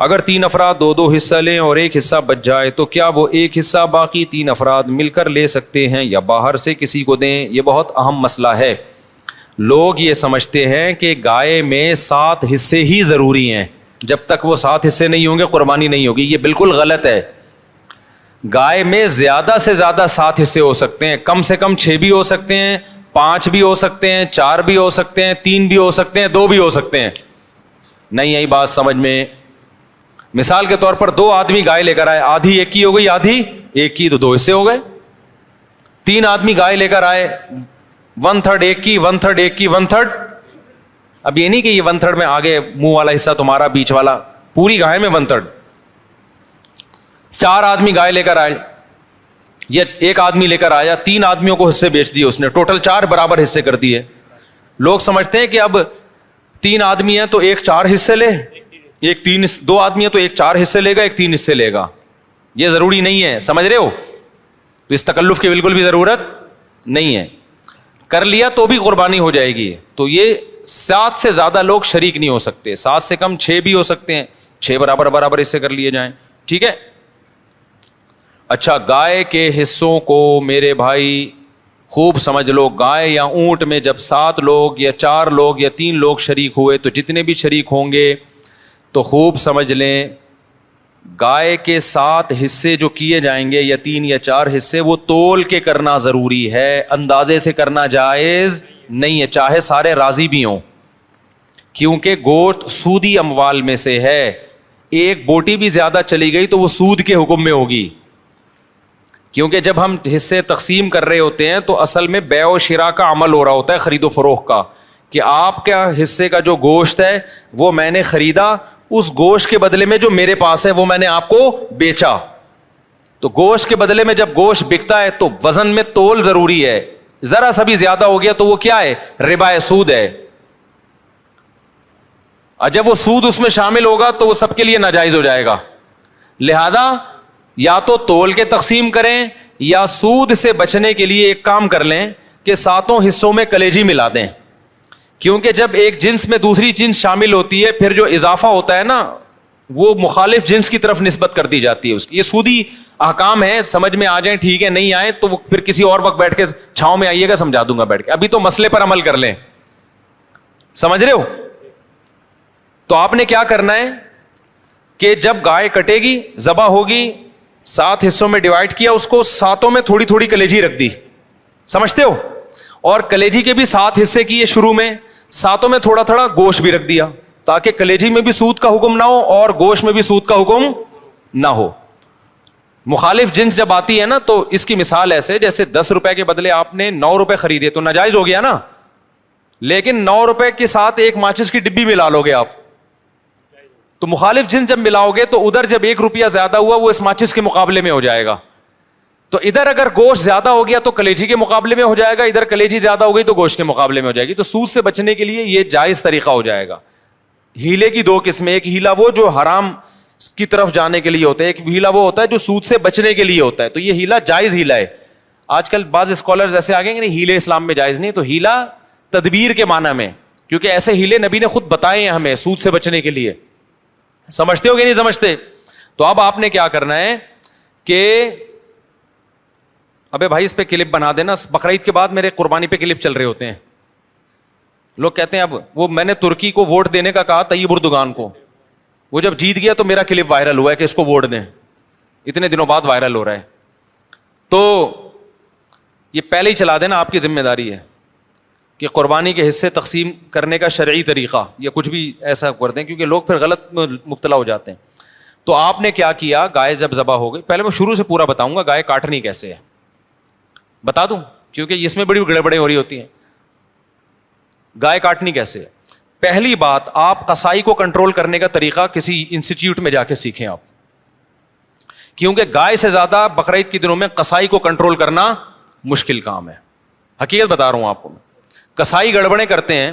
اگر 3 افراد 2 حصہ لیں اور ایک حصہ بچ جائے تو کیا وہ ایک حصہ باقی 3 افراد مل کر لے سکتے ہیں یا باہر سے کسی کو دیں؟ یہ بہت اہم مسئلہ ہے. لوگ یہ سمجھتے ہیں کہ گائے میں 7 حصے ہی ضروری ہیں، جب تک وہ 7 حصے نہیں ہوں گے قربانی نہیں ہوگی. یہ بالکل غلط ہے. گائے میں زیادہ سے زیادہ 7 حصے ہو سکتے ہیں، کم سے کم 6 بھی ہو سکتے ہیں، 5 بھی ہو سکتے ہیں، 4 بھی ہو سکتے ہیں، 3 بھی ہو سکتے ہیں، 2 بھی ہو سکتے ہیں. نہیں آئی بات سمجھ میں؟ مثال کے طور پر 2 آدمی گائے لے کر آئے، آدھی ایک کی ہو گئی، آدھی ایک کی، تو 2 حصے ہو گئے. 3 آدمی گائے لے کر آئے، 1/3 ایک کی، 1/3 ایک کی، 1/3. اب یہ نہیں کہ یہ 1/3 میں آگے منہ والا حصہ تمہارا، بیچ والا، پوری گائے میں 1/3. 4 آدمی گائے لے کر آئے، یہ ایک آدمی لے کر آیا، 3 آدمیوں کو حصے بیچ دیے اس نے، ٹوٹل 4 برابر حصے کر دیے. لوگ سمجھتے ہیں کہ اب 3 آدمی ہیں تو ایک 4 حصے لے، ایک 2 آدمی ہیں تو ایک 4 حصے لے گا، ایک 3 حصے لے گا. یہ ضروری نہیں ہے، سمجھ رہے ہو؟ تو اس تکلف کی بالکل بھی ضرورت نہیں ہے. کر لیا تو بھی قربانی ہو جائے گی. تو یہ 7 سے زیادہ لوگ شریک نہیں ہو سکتے، 7 سے کم 6 بھی ہو سکتے ہیں، 6 برابر حصے کر لیے جائیں. ٹھیک ہے. اچھا، گائے کے حصوں کو میرے بھائی خوب سمجھ لو. گائے یا اونٹ میں جب 7 لوگ یا 4 لوگ یا 3 لوگ شریک ہوئے تو جتنے بھی شریک ہوں گے تو خوب سمجھ لیں، گائے کے 7 حصے جو کیے جائیں گے یا 3 یا 4 حصے، وہ تول کے کرنا ضروری ہے، اندازے سے کرنا جائز نہیں ہے، چاہے سارے راضی بھی ہوں. کیونکہ گوشت سودی اموال میں سے ہے. ایک بوٹی بھی زیادہ چلی گئی تو وہ سود کے حکم میں ہوگی. کیونکہ جب ہم حصے تقسیم کر رہے ہوتے ہیں تو اصل میں بیع و شراء کا عمل ہو رہا ہوتا ہے، خرید و فروخت کا، کہ آپ کا حصے کا جو گوشت ہے وہ میں نے خریدا، اس گوشت کے بدلے میں جو میرے پاس ہے وہ میں نے آپ کو بیچا. تو گوشت کے بدلے میں جب گوشت بکتا ہے تو وزن میں تول ضروری ہے. ذرا سا بھی زیادہ ہو گیا تو وہ کیا ہے؟ ربا، سود ہے. اور جب وہ سود اس میں شامل ہوگا تو وہ سب کے لیے ناجائز ہو جائے گا. لہذا یا تو تول کے تقسیم کریں یا سود سے بچنے کے لیے ایک کام کر لیں کہ 7 حصوں میں کلیجی ملا دیں. کیونکہ جب ایک جنس میں دوسری جنس شامل ہوتی ہے پھر جو اضافہ ہوتا ہے نا وہ مخالف جنس کی طرف نسبت کر دی جاتی ہے اس کی. یہ سودی احکام ہے، سمجھ میں آ جائیں ٹھیک ہے، نہیں آئے تو پھر کسی اور وقت بیٹھ کے چھاؤں میں آئیے گا، سمجھا دوں گا بیٹھ کے. ابھی تو مسئلے پر عمل کر لیں. سمجھ رہے ہو؟ تو آپ نے کیا کرنا ہے کہ جب گائے کٹے گی، ذبح ہوگی، 7 حصوں میں ڈیوائڈ کیا اس کو، 7 میں تھوڑی تھوڑی کلیجی رکھ دی. سمجھتے ہو؟ اور کلیجی کے بھی 7 حصے کیے شروع میں، 7 میں تھوڑا تھوڑا گوشت بھی رکھ دیا تاکہ کلیجی میں بھی سود کا حکم نہ ہو اور گوشت میں بھی سود کا حکم نہ ہو. مخالف جنس جب آتی ہے نا تو اس کی مثال ایسے، جیسے 10 روپے کے بدلے آپ نے 9 روپے خریدے تو ناجائز ہو گیا نا. لیکن 9 روپے کے ساتھ ایک ماچس کی ڈبی ملا لو گے آپ، تو مخالف جنس جب ملاؤ گے تو ادھر جب 1 روپیہ زیادہ ہوا وہ اس ماچس کے مقابلے میں ہو جائے گا. تو ادھر اگر گوشت زیادہ ہو گیا تو کلیجی کے مقابلے میں ہو جائے گا، ادھر کلیجی زیادہ ہو گئی تو گوشت کے مقابلے میں ہو جائے گی. تو سود سے بچنے کے لیے یہ جائز طریقہ ہو جائے گا. ہیلے کی 2 قسمیں، ایک ہیلا وہ جو حرام کی طرف جانے کے لیے ہوتا ہے، ایک ہیلا وہ ہوتا ہے جو سود سے بچنے کے لیے ہوتا ہے. تو یہ ہیلا جائز ہیلا ہے. آج کل بعض اسکالرز ایسے آ گئے کہ نہیں ہیلے اسلام میں جائز نہیں، تو ہیلا تدبیر کے معنی میں، کیونکہ ایسے ہیلے نبی نے خود بتائے ہیں ہمیں سود سے بچنے کے لیے. سمجھتے ہو کہ نہیں سمجھتے؟ تو اب آپ نے کیا کرنا ہے کہ ابے بھائی اس پہ کلپ بنا دینا. بقرعید کے بعد میرے قربانی پہ کلپ چل رہے ہوتے ہیں. لوگ کہتے ہیں اب وہ میں نے ترکی کو ووٹ دینے کا کہا، طیب اردوغان کو، وہ جب جیت گیا تو میرا کلپ وائرل ہوا ہے کہ اس کو ووٹ دیں. اتنے دنوں بعد وائرل ہو رہا ہے. تو یہ پہلے ہی چلا دینا، آپ کی ذمہ داری ہے کہ قربانی کے حصے تقسیم کرنے کا شرعی طریقہ یا کچھ بھی ایسا کر دیں، کیونکہ لوگ پھر غلط مبتلا ہو جاتے ہیں. تو آپ نے کیا کیا، گائے جب ذبح ہو گئی، پہلے میں شروع سے پورا بتاؤں گا گائے کاٹنی کیسے ہے، بتا دوں کیونکہ اس میں بڑی گڑبڑیں ہو رہی ہوتی ہیں. گائے کاٹنی کیسے ہے؟ پہلی بات، آپ قصائی کو کنٹرول کرنے کا طریقہ کسی انسٹیٹیوٹ میں جا کے سیکھیں آپ، کیونکہ گائے سے زیادہ بقرعید کے دنوں میں قصائی کو کنٹرول کرنا مشکل کام ہے. حقیقت بتا رہا ہوں آپ کو. قصائی گڑبڑیں کرتے ہیں.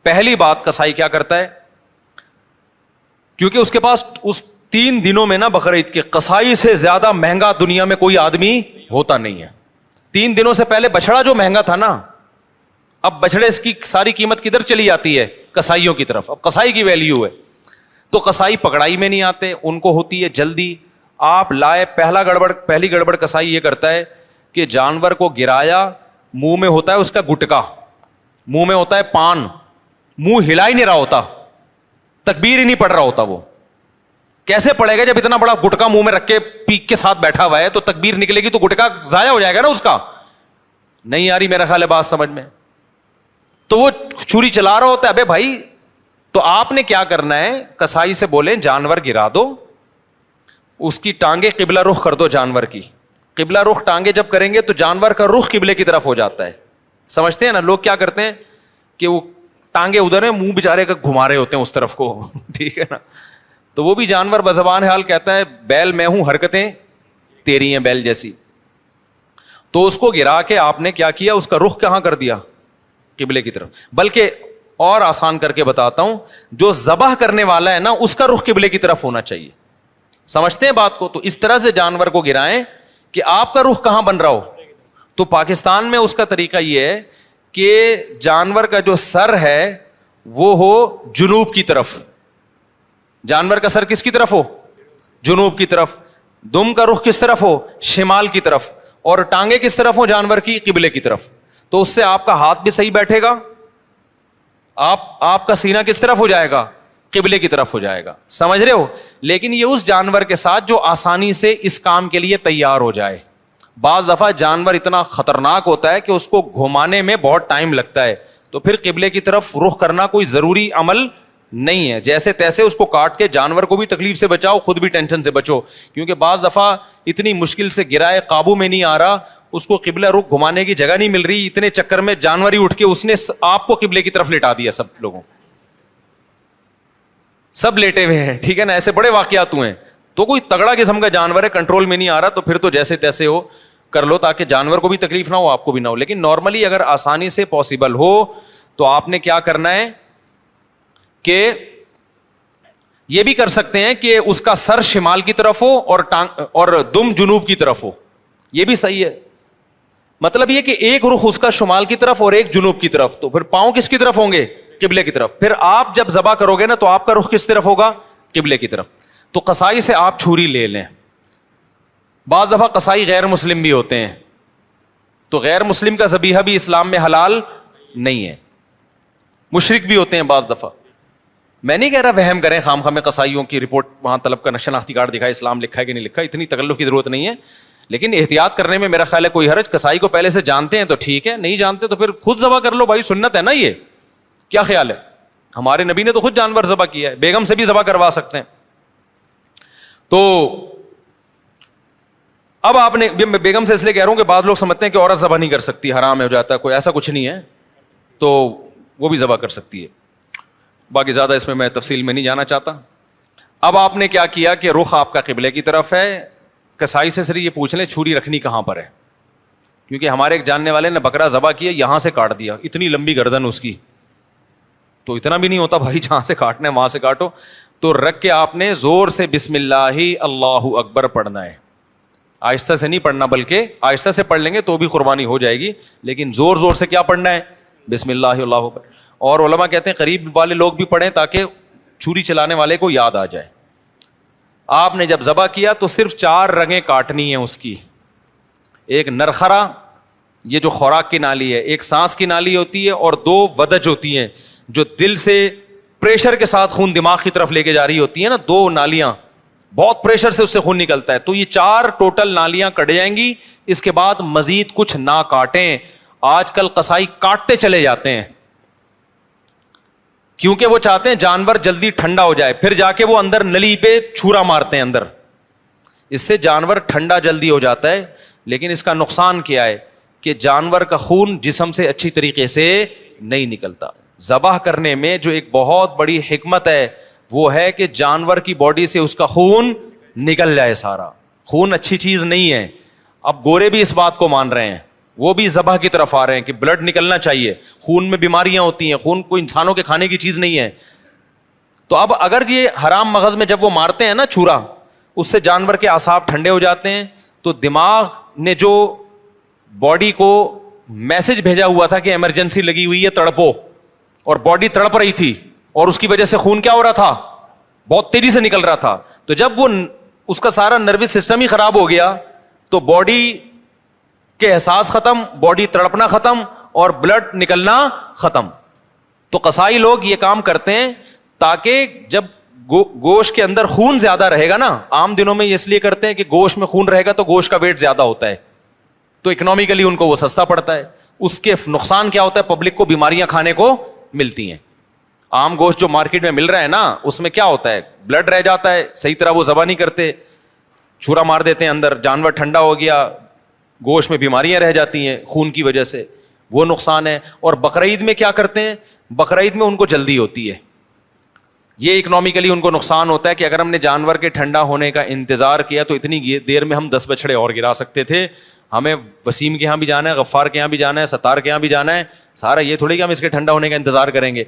پہلی بات، قصائی کیا کرتا ہے، کیونکہ اس کے پاس اس 3 دنوں میں نا بقرعید کے قصائی سے زیادہ مہنگا دنیا میں کوئی آدمی ہوتا نہیں ہے. 3 دنوں سے پہلے بچڑا جو مہنگا تھا نا، اب بچڑے اس کی ساری قیمت کدھر چلی جاتی ہے؟ قصائیوں کی طرف. اب قصائی کی ویلیو ہے. تو قصائی پکڑائی میں نہیں آتے, ان کو ہوتی ہے جلدی. آپ لائے, پہلی گڑبڑ قصائی یہ کرتا ہے کہ جانور کو گرایا, منہ میں ہوتا ہے اس کا گٹکا, منہ میں ہوتا ہے پان, منہ ہلا ہی نہیں رہا ہوتا, تکبیر ہی نہیں پڑھ رہا ہوتا. وہ کیسے پڑے گا جب اتنا بڑا گٹکا منہ میں رکھ کے پیک کے ساتھ بیٹھا ہوا ہے؟ تو تکبیر نکلے گی تو گٹکا ضائع ہو جائے گا نا اس کا. نہیں آ رہی میرا خیال ہے بات سمجھ میں. تو وہ چھری چلا رہا ہوتا ہے. ابے بھائی, تو آپ نے کیا کرنا ہے, کسائی سے بولیں جانور گرا دو, اس کی ٹانگیں قبلہ رخ کر دو. جانور کی قبلہ رخ ٹانگیں جب کریں گے تو جانور کا رخ قبلے کی طرف ہو جاتا ہے. سمجھتے ہیں نا لوگ کیا کرتے ہیں کہ وہ ٹانگیں ادھر ہیں, منہ بیچارے کا گھما رہے ہوتے ہیں اس طرف کو. ٹھیک ہے نا, تو وہ بھی جانور بزبان حال کہتا ہے بیل میں ہوں, حرکتیں تیری ہیں بیل جیسی. تو اس کو گرا کے آپ نے کیا کیا, اس کا رخ کہاں کر دیا؟ قبلے کی طرف. بلکہ اور آسان کر کے بتاتا ہوں, جو ذبح کرنے والا ہے نا اس کا رخ قبلے کی طرف ہونا چاہیے. سمجھتے ہیں بات کو؟ تو اس طرح سے جانور کو گرائیں کہ آپ کا رخ کہاں بن رہا ہو. تو پاکستان میں اس کا طریقہ یہ ہے کہ جانور کا جو سر ہے وہ ہو جنوب کی طرف. جانور کا سر کس کی طرف ہو؟ جنوب کی طرف. دم کا رخ کس طرف ہو؟ شمال کی طرف. اور ٹانگیں کس طرف ہو جانور کی؟ قبلے کی طرف. تو اس سے آپ کا ہاتھ بھی صحیح بیٹھے گا, آپ کا سینہ کس طرف ہو جائے گا؟ قبلے کی طرف ہو جائے گا. سمجھ رہے ہو؟ لیکن یہ اس جانور کے ساتھ جو آسانی سے اس کام کے لیے تیار ہو جائے. بعض دفعہ جانور اتنا خطرناک ہوتا ہے کہ اس کو گھمانے میں بہت ٹائم لگتا ہے, تو پھر قبلے کی طرف رخ کرنا کوئی ضروری عمل نہیں ہے. جیسے تیسے اس کو کاٹ کے جانور کو بھی تکلیف سے بچاؤ, خود بھی ٹینشن سے بچو. کیونکہ بعض دفعہ اتنی مشکل سے گرائے, قابو میں نہیں آ رہا, اس کو قبلہ رخ گھمانے کی جگہ نہیں مل رہی, اتنے چکر میں جانور ہی اٹھ کے اس نے آپ کو قبلے کی طرف لٹا دیا. سب لوگوں سب لیٹے ہوئے ہیں. ٹھیک ہے نا, ایسے بڑے واقعات ہوئے ہیں. تو کوئی تگڑا قسم کا جانور ہے, کنٹرول میں نہیں آ رہا, تو پھر تو جیسے تیسے ہو کر لو تاکہ جانور کو بھی تکلیف نہ ہو, آپ کو بھی نہ ہو. لیکن نارملی اگر آسانی سے پاسبل ہو تو آپ نے کیا کرنا ہے کہ یہ بھی کر سکتے ہیں کہ اس کا سر شمال کی طرف ہو اور دم جنوب کی طرف ہو. یہ بھی صحیح ہے. مطلب یہ کہ ایک رخ اس کا شمال کی طرف اور ایک جنوب کی طرف. تو پھر پاؤں کس کی طرف ہوں گے؟ قبلے کی طرف. پھر آپ جب ذبح کرو گے نا تو آپ کا رخ کس طرف ہوگا؟ قبلے کی طرف. تو قصائی سے آپ چھری لے لیں. بعض دفعہ قصائی غیر مسلم بھی ہوتے ہیں, تو غیر مسلم کا ذبیحہ بھی اسلام میں حلال نہیں ہے. مشرک بھی ہوتے ہیں بعض دفعہ. میں نہیں کہہ رہا وہم کریں خام خواہ میں, قصائیوں کی رپورٹ وہاں طلب کا شناختی کارڈ دکھائے, اسلام لکھا ہے کہ نہیں لکھا, اتنی تکلف کی ضرورت نہیں ہے. لیکن احتیاط کرنے میں میرا خیال ہے کوئی حرج. قصائی کو پہلے سے جانتے ہیں تو ٹھیک ہے, نہیں جانتے تو پھر خود ذبح کر لو بھائی, سنت ہے نا یہ. کیا خیال ہے؟ ہمارے نبی نے تو خود جانور ذبح کیا ہے, بیگم سے بھی ذبح کروا سکتے ہیں. تو اب آپ نے, بیگم سے اس لیے کہہ رہا ہوں کہ بعض لوگ سمجھتے ہیں کہ عورت ذبح نہیں کر سکتی, حرام ہو جاتا ہے, کوئی ایسا کچھ نہیں ہے, تو وہ بھی ذبح کر سکتی ہے. باقی زیادہ اس میں تفصیل میں نہیں جانا چاہتا. اب آپ نے کیا کیا کہ رخ آپ کا قبلے کی طرف ہے. کسائی سے صرف یہ پوچھ لیں چھری رکھنی کہاں پر ہے, کیونکہ ہمارے ایک جاننے والے نے بکرا ذبح کیا, یہاں سے کاٹ دیا, اتنی لمبی گردن اس کی. تو اتنا بھی نہیں ہوتا بھائی, جہاں سے کاٹنا ہے وہاں سے کاٹو. تو رکھ کے آپ نے زور سے بسم اللہ اللہ اکبر پڑھنا ہے. آہستہ سے نہیں پڑھنا, بلکہ آہستہ سے پڑھ لیں گے تو بھی قربانی ہو جائے گی, لیکن زور زور سے کیا پڑھنا ہے؟ بسم اللہ اللہ اکبر. اور علماء کہتے ہیں قریب والے لوگ بھی پڑھیں تاکہ چھری چلانے والے کو یاد آ جائے. آپ نے جب ذبح کیا تو صرف 4 رگیں کاٹنی ہیں اس کی. ایک نرخرا, یہ جو خوراک کی نالی ہے, ایک سانس کی نالی ہوتی ہے, اور 2 ودج ہوتی ہیں جو دل سے پریشر کے ساتھ خون دماغ کی طرف لے کے جا رہی ہوتی ہیں نا, 2 نالیاں, بہت پریشر سے اس سے خون نکلتا ہے. تو یہ 4 ٹوٹل نالیاں کٹ جائیں گی. اس کے بعد مزید کچھ نہ کاٹیں. آج کل قصائی کاٹتے چلے جاتے ہیں کیونکہ وہ چاہتے ہیں جانور جلدی ٹھنڈا ہو جائے, پھر جا کے وہ اندر نلی پہ چھرا مارتے ہیں اندر. اس سے جانور ٹھنڈا جلدی ہو جاتا ہے, لیکن اس کا نقصان کیا ہے کہ جانور کا خون جسم سے اچھی طریقے سے نہیں نکلتا. ذبح کرنے میں جو ایک بہت بڑی حکمت ہے وہ ہے کہ جانور کی باڈی سے اس کا خون نکل جائے سارا. خون اچھی چیز نہیں ہے. اب گورے بھی اس بات کو مان رہے ہیں, وہ بھی ذبح کی طرف آ رہے ہیں کہ بلڈ نکلنا چاہیے, خون میں بیماریاں ہوتی ہیں, خون کوئی انسانوں کے کھانے کی چیز نہیں ہے. تو اب اگر یہ حرام مغز میں جب وہ مارتے ہیں نا چھرا, اس سے جانور کے اعصاب ٹھنڈے ہو جاتے ہیں. تو دماغ نے جو باڈی کو میسج بھیجا ہوا تھا کہ ایمرجنسی لگی ہوئی ہے, تڑپو, اور باڈی تڑپ رہی تھی, اور اس کی وجہ سے خون کیا ہو رہا تھا؟ بہت تیزی سے نکل رہا تھا. تو جب وہ اس کا سارا نروس سسٹم ہی خراب ہو گیا تو باڈی کے احساس ختم, باڈی تڑپنا ختم اور بلڈ نکلنا ختم. تو قصائی لوگ یہ کام کرتے ہیں تاکہ جب گوشت کے اندر خون زیادہ رہے گا نا, عام دنوں میں یہ اس لیے کرتے ہیں کہ گوشت میں خون رہے گا تو گوشت کا ویٹ زیادہ ہوتا ہے, تو اکنامیکلی ان کو وہ سستا پڑتا ہے. اس کے نقصان کیا ہوتا ہے, پبلک کو بیماریاں کھانے کو ملتی ہیں. عام گوشت جو مارکیٹ میں مل رہا ہے نا, اس میں کیا ہوتا ہے, بلڈ رہ جاتا ہے, صحیح طرح وہ ذبح نہیں کرتے, چھرا مار دیتے ہیں اندر, جانور ٹھنڈا ہو گیا, گوشت میں بیماریاں رہ جاتی ہیں خون کی وجہ سے, وہ نقصان ہے. اور بقرعید میں کیا کرتے ہیں, بقرعید میں ان کو جلدی ہوتی ہے, یہ اکنامیکلی ان کو نقصان ہوتا ہے کہ اگر ہم نے جانور کے ٹھنڈا ہونے کا انتظار کیا تو اتنی دیر میں ہم 10 بچڑے اور گرا سکتے تھے. ہمیں وسیم کے یہاں بھی جانا ہے, غفار کے یہاں بھی جانا ہے, ستار کے یہاں بھی جانا ہے, سارا یہ تھوڑی کہ ہم اس کے ٹھنڈا ہونے کا انتظار کریں گے.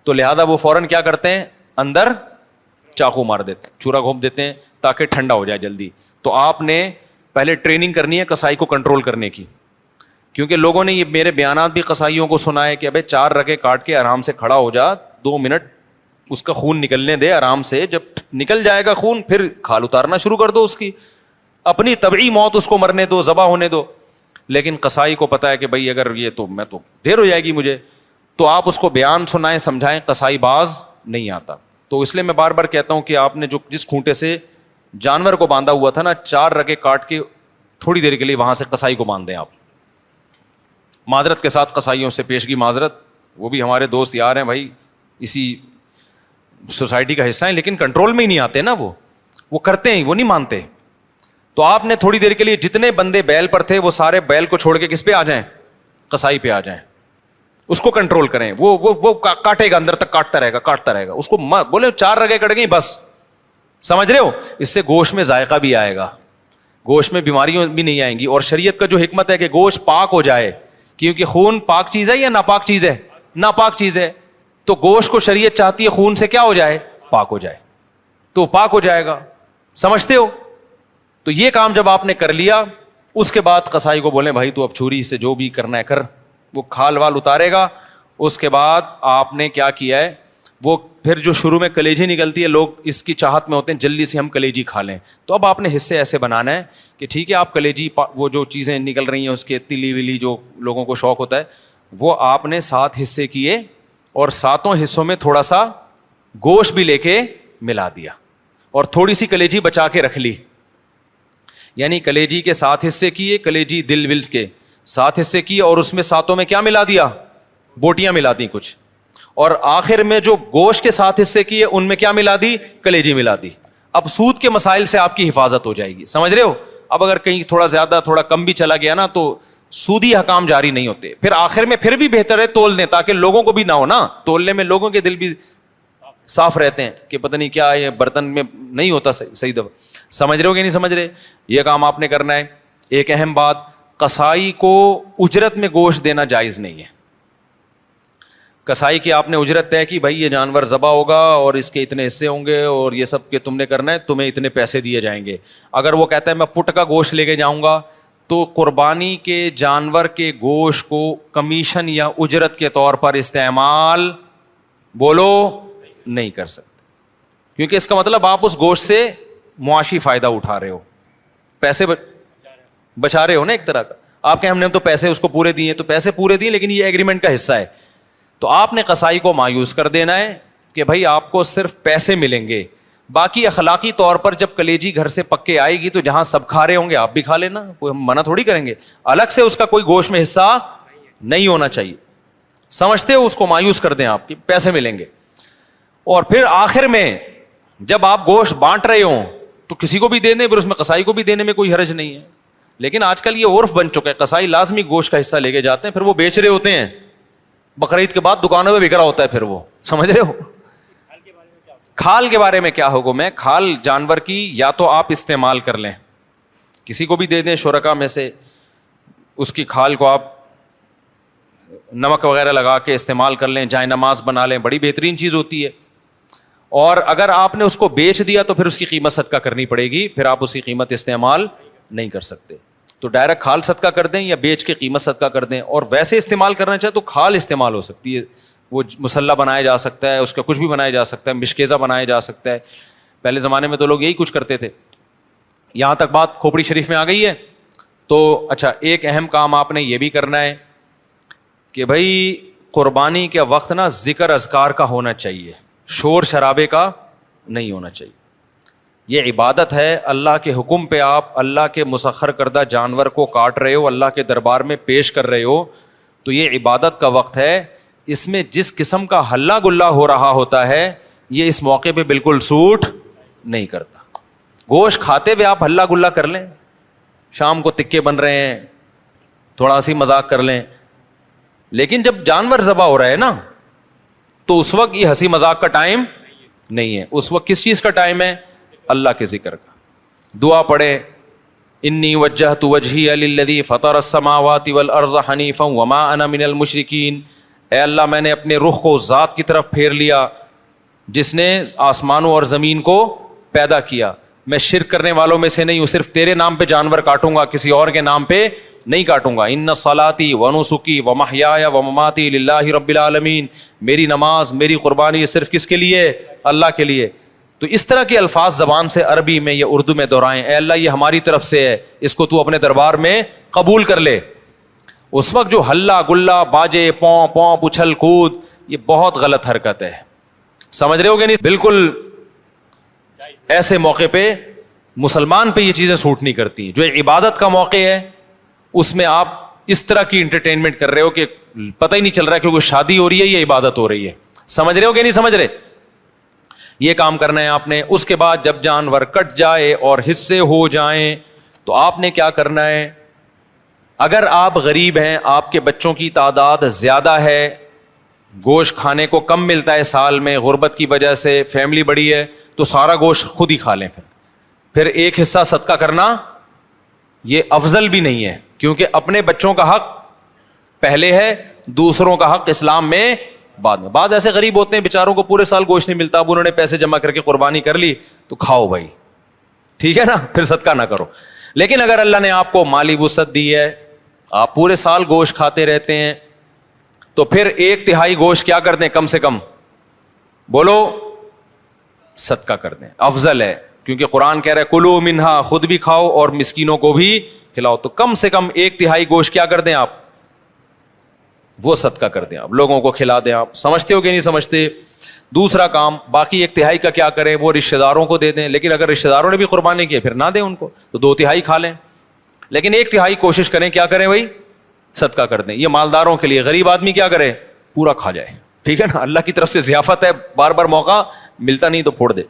تو لہٰذا وہ فوراً کیا کرتے ہیں, اندر چاقو مار دیتے ہیں, چورا گھونپ دیتے ہیں تاکہ ٹھنڈا ہو جائے جلدی. تو آپ نے پہلے ٹریننگ کرنی ہے قصائی کو کنٹرول کرنے کی, کیونکہ لوگوں نے یہ میرے بیانات بھی قصائیوں کو سنا ہے کہ ابے 4 رگے کاٹ کے آرام سے کھڑا ہو جا, 2 منٹ اس کا خون نکلنے دے آرام سے, جب نکل جائے گا خون پھر کھال اتارنا شروع کر دو, اس کی اپنی طبعی موت اس کو مرنے دو, ذبح ہونے دو. لیکن قصائی کو پتا ہے کہ بھائی اگر یہ تو میں تو دیر ہو جائے گی مجھے, تو آپ اس کو بیان سنائیں, سمجھائیں, قصائی باز نہیں آتا. تو اس لیے میں بار بار کہتا ہوں کہ آپ نے جو جس کھونٹے سے جانور کو باندھا ہوا تھا نا, 4 رگے کاٹ کے تھوڑی دیر کے لیے وہاں سے قصائی کو باندھ دیں آپ. معذرت کے ساتھ قصائیوں سے پیشگی معذرت, وہ بھی ہمارے دوست یار ہیں بھائی, اسی سوسائٹی کا حصہ ہیں, لیکن کنٹرول میں ہی نہیں آتے نا, وہ کرتے ہیں, وہ نہیں مانتے. تو آپ نے تھوڑی دیر کے لیے جتنے بندے بیل پر تھے وہ سارے بیل کو چھوڑ کے کس پہ آ جائیں, قصائی پہ آ جائیں, اس کو کنٹرول کریں. وہ کاٹے گا, اندر تک کاٹتا رہے گا, اس کو بولے 4 رگیں کٹ گئی بس, سمجھ رہے ہو, اس سے گوشت میں ذائقہ بھی آئے گا, گوشت میں بیماریاں بھی نہیں آئیں گی. اور شریعت کا جو حکمت ہے کہ گوشت پاک ہو جائے, کیونکہ خون پاک چیز ہے یا ناپاک چیز ہے, ناپاک چیز ہے, تو گوشت کو شریعت چاہتی ہے خون سے کیا ہو جائے, پاک ہو جائے, تو پاک ہو جائے گا. سمجھتے ہو؟ تو یہ کام جب آپ نے کر لیا, اس کے بعد قصائی کو بولیں بھائی تو اب چھری سے جو بھی کرنا ہے کر, وہ کھال وال اتارے گا. اس کے بعد آپ نے کیا کیا ہے, وہ پھر جو شروع میں کلیجی نکلتی ہے, لوگ اس کی چاہت میں ہوتے ہیں جلدی سے ہم کلیجی کھا لیں. تو اب آپ نے حصے ایسے بنانا ہے کہ ٹھیک ہے آپ کلیجی, وہ جو چیزیں نکل رہی ہیں اس کے تلی ولی جو لوگوں کو شوق ہوتا ہے, وہ آپ نے 7 حصے کیے اور 7 حصوں میں تھوڑا سا گوشت بھی لے کے ملا دیا اور تھوڑی سی کلیجی بچا کے رکھ لی. یعنی کلیجی کے 7 حصے کیے, کلیجی دل ولز کے 7 حصے کیے, اور اس میں 7 میں کیا ملا دیا, بوٹیاں ملا دی کچھ, اور آخر میں جو گوشت کے 7 حصے کیے ان میں کیا ملا دی, کلیجی ملا دی. اب سود کے مسائل سے آپ کی حفاظت ہو جائے گی, سمجھ رہے ہو. اب اگر کہیں تھوڑا زیادہ تھوڑا کم بھی چلا گیا نا تو سودی حکام جاری نہیں ہوتے. پھر آخر میں پھر بھی بہتر ہے تول دیں تاکہ لوگوں کو بھی نہ ہو نا, تولنے میں لوگوں کے دل بھی صاف رہتے ہیں کہ پتہ نہیں کیا یہ برتن میں نہیں ہوتا صحیح دفعہ. سمجھ رہے ہو کہ نہیں سمجھ رہے, یہ کام آپ نے کرنا ہے. ایک اہم بات, قصائی کو اجرت میں گوشت دینا جائز نہیں ہے. قصائی کی آپ نے اجرت طے کی, بھائی یہ جانور ذبح ہوگا اور اس کے اتنے حصے ہوں گے اور یہ سب کہ تم نے کرنا ہے, تمہیں اتنے پیسے دیے جائیں گے. اگر وہ کہتا ہے میں پٹ کا گوشت لے کے جاؤں گا, تو قربانی کے جانور کے گوشت کو کمیشن یا اجرت کے طور پر استعمال بولو نہیں کر سکتے, کیونکہ اس کا مطلب آپ اس گوشت سے معاشی فائدہ اٹھا رہے ہو, پیسے بچا رہے ہو نا ایک طرح کا. آپ کہ ہم نے تو پیسے اس کو پورے دیے, تو پیسے پورے دیے لیکن یہ ایگریمنٹ کا حصہ ہے. تو آپ نے قصائی کو مایوس کر دینا ہے کہ بھائی آپ کو صرف پیسے ملیں گے, باقی اخلاقی طور پر جب کلیجی گھر سے پک کے آئے گی تو جہاں سب کھا رہے ہوں گے آپ بھی کھا لینا, کوئی ہم منع تھوڑی کریں گے. الگ سے اس کا کوئی گوشت میں حصہ نہیں ہونا چاہیے. سمجھتے ہو, اس کو مایوس کر دیں آپ کی, پیسے ملیں گے. اور پھر آخر میں جب آپ گوشت بانٹ رہے ہوں تو کسی کو بھی دے دیں, پھر اس میں قصائی کو بھی دینے میں کوئی حرج نہیں ہے. لیکن آج کل یہ عرف بن چکا ہے, قصائی لازمی گوشت کا حصہ لے کے جاتے ہیں, پھر وہ بیچ رہے ہوتے ہیں, بقرعید کے بعد دکانوں میں بک رہا ہوتا ہے پھر وہ, سمجھ رہے ہو. کھال کے بارے میں کیا حکم ہے, کھال جانور کی یا تو آپ استعمال کر لیں, کسی کو بھی دے دیں شرکا میں سے, اس کی کھال کو آپ نمک وغیرہ لگا کے استعمال کر لیں, جائے نماز بنا لیں, بڑی بہترین چیز ہوتی ہے. اور اگر آپ نے اس کو بیچ دیا تو پھر اس کی قیمت صدقہ کرنی پڑے گی, پھر آپ اس کی قیمت استعمال نہیں کر سکتے. تو ڈائریکٹ کھال صدقہ کر دیں یا بیچ کے قیمت صدقہ کر دیں. اور ویسے استعمال کرنا چاہے تو کھال استعمال ہو سکتی ہے, وہ مسلح بنایا جا سکتا ہے, اس کا کچھ بھی بنایا جا سکتا ہے, مشکیزہ بنایا جا سکتا ہے. پہلے زمانے میں تو لوگ یہی کچھ کرتے تھے. یہاں تک بات کھوپڑی شریف میں آ گئی ہے. تو اچھا, ایک اہم کام آپ نے یہ بھی کرنا ہے کہ بھائی قربانی کے وقت نا ذکر اذکار کا ہونا چاہیے, شور شرابے کا نہیں ہونا چاہیے. یہ عبادت ہے, اللہ کے حکم پہ آپ اللہ کے مسخر کردہ جانور کو کاٹ رہے ہو, اللہ کے دربار میں پیش کر رہے ہو, تو یہ عبادت کا وقت ہے. اس میں جس قسم کا ہلہ گلا ہو رہا ہوتا ہے یہ اس موقع پہ بالکل سوٹ نہیں کرتا. گوشت کھاتے ہوئے آپ ہلہ گلا کر لیں, شام کو تکے بن رہے ہیں, تھوڑا سی مذاق کر لیں, لیکن جب جانور ذبح ہو رہا ہے نا تو اس وقت یہ ہنسی مذاق کا ٹائم نہیں ہے. اس وقت کس چیز کا ٹائم ہے؟ اللہ کے ذکر کا. دعا پڑھے, انی وجہت وجہی للذی فطر السماوات والارض حنیفا وما انا من المشرکین. اے اللہ میں نے اپنے رخ کو اس ذات کی طرف پھیر لیا جس نے آسمانوں اور زمین کو پیدا کیا, میں شرک کرنے والوں میں سے نہیں ہوں, صرف تیرے نام پہ جانور کاٹوں گا, کسی اور کے نام پہ نہیں کاٹوں گا. ان صلاتی ونسکی ومحیایا ومماتی للہ رب العالمین. میری نماز میری قربانی صرف کس کے لیے؟ اللہ کے لیے. تو اس طرح کے الفاظ زبان سے عربی میں یا اردو میں دہرائیں, اے اللہ یہ ہماری طرف سے ہے, اس کو تو اپنے دربار میں قبول کر لے. اس وقت جو ہلہ گلا باجے پوں پوں اچھل کود, یہ بہت غلط حرکت ہے. سمجھ رہے ہو کہ نہیں؟ بالکل ایسے موقع پہ مسلمان پہ یہ چیزیں سوٹ نہیں کرتی. جو عبادت کا موقع ہے اس میں آپ اس طرح کی انٹرٹینمنٹ کر رہے ہو کہ پتہ ہی نہیں چل رہا کہ کوئی شادی ہو رہی ہے یا عبادت ہو رہی ہے. سمجھ رہے ہو کہ نہیں سمجھ رہے؟ یہ کام کرنا ہے آپ نے. اس کے بعد جب جانور کٹ جائے اور حصے ہو جائیں تو آپ نے کیا کرنا ہے؟ اگر آپ غریب ہیں, آپ کے بچوں کی تعداد زیادہ ہے, گوشت کھانے کو کم ملتا ہے سال میں غربت کی وجہ سے, فیملی بڑی ہے, تو سارا گوشت خود ہی کھا لیں. پھر ایک حصہ صدقہ کرنا یہ افضل بھی نہیں ہے, کیونکہ اپنے بچوں کا حق پہلے ہے, دوسروں کا حق اسلام میں بعد میں. بعض ایسے غریب ہوتے ہیں بیچاروں کو پورے سال گوشت نہیں ملتا, اب انہوں نے پیسے جمع کر کے قربانی کر لی تو کھاؤ بھائی, ٹھیک ہے نا, پھر صدقہ نہ کرو. لیکن اگر اللہ نے آپ کو مالی وسعت دی ہے, آپ پورے سال گوشت کھاتے رہتے ہیں, تو پھر 1/3 گوشت کیا کر دیں؟ کم سے کم بولو صدقہ کر دیں, افضل ہے. کیونکہ قرآن کہہ رہا ہے کلو منہا, خود بھی کھاؤ اور مسکینوں کو بھی کھلاؤ. تو کم سے کم 1/3 گوشت کیا کر دیں آپ؟ وہ صدقہ کر دیں, آپ لوگوں کو کھلا دیں. آپ سمجھتے ہو کہ نہیں سمجھتے؟ دوسرا کام, باقی 1/3 کا کیا کریں؟ وہ رشتہ داروں کو دے دیں. لیکن اگر رشتہ داروں نے بھی قربانی کی پھر نہ دیں ان کو, تو 2/3 کھا لیں. لیکن 1/3 کوشش کریں کیا کریں بھائی؟ صدقہ کر دیں. یہ مالداروں کے لیے. غریب آدمی کیا کرے؟ پورا کھا جائے. ٹھیک ہے نا, اللہ کی طرف سے ضیافت ہے, بار بار موقع ملتا نہیں تو پھوڑ دے.